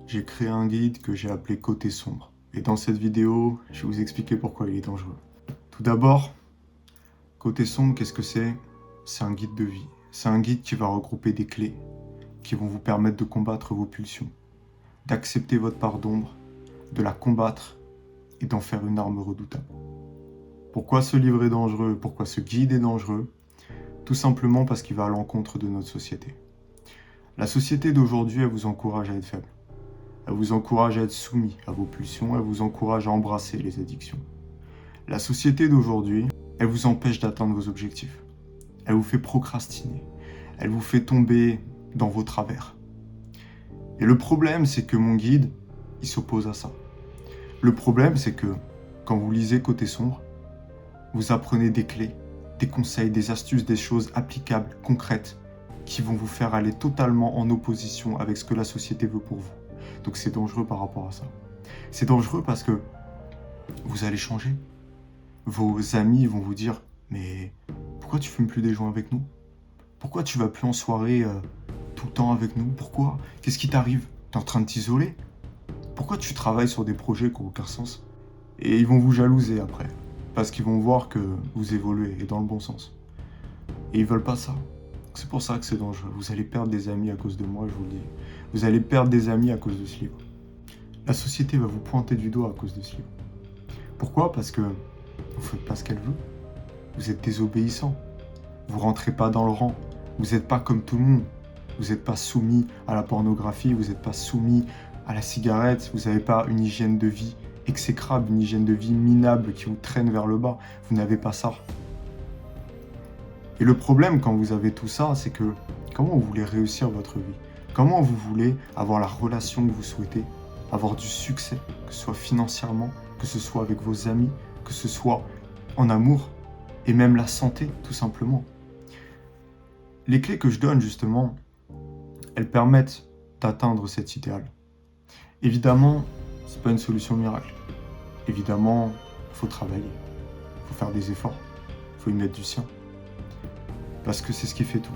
j'ai créé un guide que j'ai appelé Côté sombre. Et dans cette vidéo, je vais vous expliquer pourquoi il est dangereux. Tout d'abord, Côté sombre, qu'est-ce que c'est? C'est un guide de vie. C'est un guide qui va regrouper des clés qui vont vous permettre de combattre vos pulsions, d'accepter votre part d'ombre, de la combattre et d'en faire une arme redoutable. Pourquoi ce livre est dangereux? Pourquoi ce guide est dangereux? Tout simplement parce qu'il va à l'encontre de notre société. La société d'aujourd'hui, elle vous encourage à être faible. Elle vous encourage à être soumis à vos pulsions, elle vous encourage à embrasser les addictions. La société d'aujourd'hui, elle vous empêche d'atteindre vos objectifs. Elle vous fait procrastiner. Elle vous fait tomber dans vos travers. Et le problème, c'est que mon guide, il s'oppose à ça. Le problème, c'est que quand vous lisez Côté sombre, vous apprenez des clés, des conseils, des astuces, des choses applicables, concrètes, qui vont vous faire aller totalement en opposition avec ce que la société veut pour vous. Donc c'est dangereux par rapport à ça. C'est dangereux parce que vous allez changer. Vos amis vont vous dire « Mais pourquoi tu fumes plus des joints avec nous? Pourquoi tu vas plus en soirée tout le temps avec nous? Pourquoi? Qu'est-ce qui t'arrive? T'es en train de t'isoler? Pourquoi tu travailles sur des projets qui n'ont aucun sens ?» Et ils vont vous jalouser après, parce qu'ils vont voir que vous évoluez et dans le bon sens. Et ils veulent pas ça. C'est pour ça que c'est dangereux. Vous allez perdre des amis à cause de moi, je vous le dis. Vous allez perdre des amis à cause de ce livre. La société va vous pointer du doigt à cause de ce livre. Pourquoi? Parce que vous faites pas ce qu'elle veut. Vous êtes désobéissant. Vous rentrez pas dans le rang. Vous n'êtes pas comme tout le monde. Vous n'êtes pas soumis à la pornographie. Vous n'êtes pas soumis à la cigarette. Vous n'avez pas une hygiène de vie exécrable, une hygiène de vie minable qui vous traîne vers le bas. Vous n'avez pas ça. Et le problème quand vous avez tout ça, c'est que comment vous voulez réussir votre vie? Comment vous voulez avoir la relation que vous souhaitez? Avoir du succès, que ce soit financièrement, que ce soit avec vos amis, que ce soit en amour, et même la santé, tout simplement. Les clés que je donne, justement, elles permettent d'atteindre cet idéal. Évidemment, c'est pas une solution miracle. Évidemment, il faut travailler, il faut faire des efforts, il faut y mettre du sien. Parce que c'est ce qui fait tout.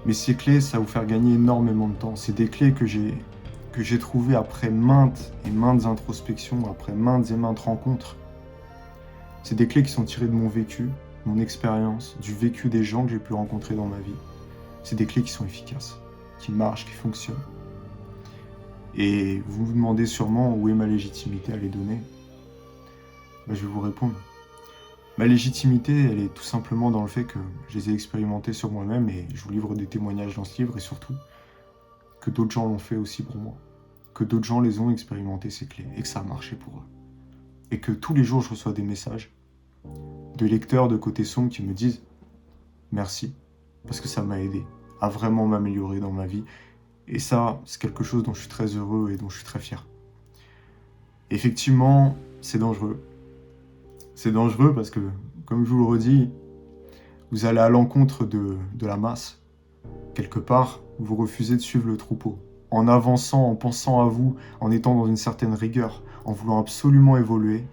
Mais ces clés, ça va vous faire gagner énormément de temps. C'est des clés que j'ai trouvées après maintes et maintes introspections, après maintes et maintes rencontres. C'est des clés qui sont tirées de mon vécu, mon expérience, du vécu des gens que j'ai pu rencontrer dans ma vie. C'est des clés qui sont efficaces, qui marchent, qui fonctionnent. Et vous vous demandez sûrement où est ma légitimité à les donner. Ben, je vais vous répondre. Ma légitimité, elle est tout simplement dans le fait que je les ai expérimentés sur moi-même et je vous livre des témoignages dans ce livre et surtout que d'autres gens l'ont fait aussi pour moi. Que d'autres gens les ont expérimenté ces clés et que ça a marché pour eux. Et que tous les jours je reçois des messages de lecteurs de Côté sombre qui me disent merci parce que ça m'a aidé à vraiment m'améliorer dans ma vie. Et ça, c'est quelque chose dont je suis très heureux et dont je suis très fier. Effectivement, c'est dangereux. C'est dangereux parce que, comme je vous le redis, vous allez à l'encontre de la masse. Quelque part, vous refusez de suivre le troupeau. En avançant, en pensant à vous, en étant dans une certaine rigueur, en voulant absolument évoluer.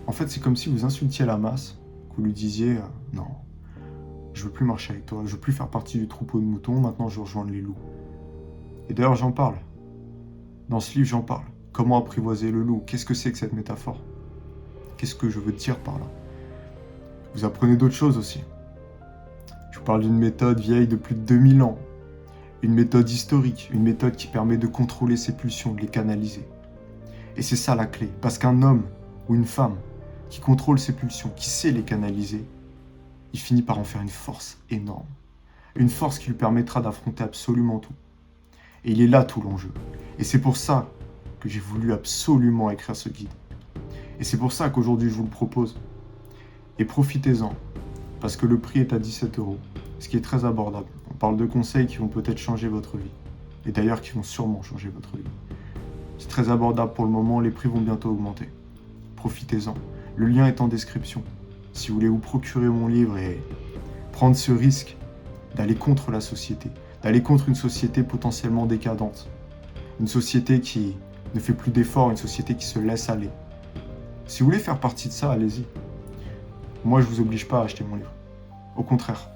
En fait, c'est comme si vous insultiez la masse, que vous lui disiez « Non, je veux plus marcher avec toi, je veux plus faire partie du troupeau de moutons, maintenant je veux rejoindre les loups. » Et d'ailleurs, j'en parle. Dans ce livre, j'en parle. Comment apprivoiser le loup? Qu'est-ce que c'est que cette métaphore? Qu'est-ce que je veux dire par là? Vous apprenez d'autres choses aussi. Je vous parle d'une méthode vieille de plus de 2000 ans. Une méthode historique, une méthode qui permet de contrôler ses pulsions, de les canaliser. Et c'est ça la clé. Parce qu'un homme ou une femme qui contrôle ses pulsions, qui sait les canaliser, il finit par en faire une force énorme. Une force qui lui permettra d'affronter absolument tout. Et il est là tout l'enjeu. Et c'est pour ça que j'ai voulu absolument écrire ce guide. Et c'est pour ça qu'aujourd'hui je vous le propose. Et profitez-en, parce que le prix est à 17 €, ce qui est très abordable. On parle de conseils qui vont peut-être changer votre vie. Et d'ailleurs qui vont sûrement changer votre vie. C'est très abordable pour le moment, les prix vont bientôt augmenter. Profitez-en. Le lien est en description. Si vous voulez vous procurer mon livre et prendre ce risque d'aller contre la société, d'aller contre une société potentiellement décadente, une société qui ne fait plus d'efforts, une société qui se laisse aller. Si vous voulez faire partie de ça, allez-y. Moi, je ne vous oblige pas à acheter mon livre. Au contraire,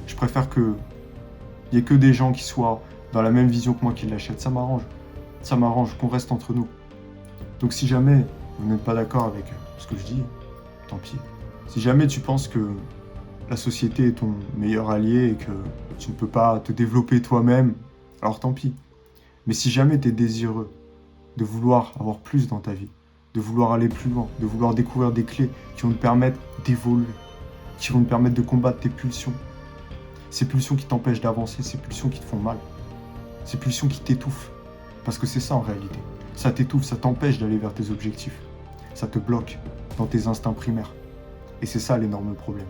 je préfère qu'il n'y ait que des gens qui soient dans la même vision que moi qui l'achètent. Ça m'arrange. Ça m'arrange qu'on reste entre nous. Donc si jamais vous n'êtes pas d'accord avec ce que je dis, tant pis. Si jamais tu penses que la société est ton meilleur allié et que tu ne peux pas te développer toi-même, alors tant pis. Mais si jamais tu es désireux de vouloir avoir plus dans ta vie, de vouloir aller plus loin, de vouloir découvrir des clés qui vont te permettre d'évoluer, qui vont te permettre de combattre tes pulsions, ces pulsions qui t'empêchent d'avancer, ces pulsions qui te font mal, ces pulsions qui t'étouffent. Parce que c'est ça en réalité. Ça t'étouffe, ça t'empêche d'aller vers tes objectifs. Ça te bloque dans tes instincts primaires. Et c'est ça l'énorme problème.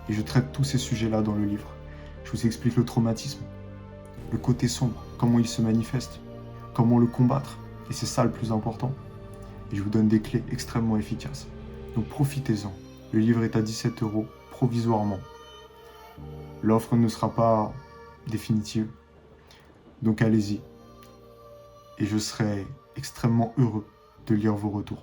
Et je traite tous ces sujets-là dans le livre. Je vous explique le traumatisme, le côté sombre, comment il se manifeste, comment le combattre. Et c'est ça le plus important. Et je vous donne des clés extrêmement efficaces. Donc profitez-en. Le livre est à 17 € provisoirement. L'offre ne sera pas définitive. Donc allez-y. Et je serai extrêmement heureux de lire vos retours.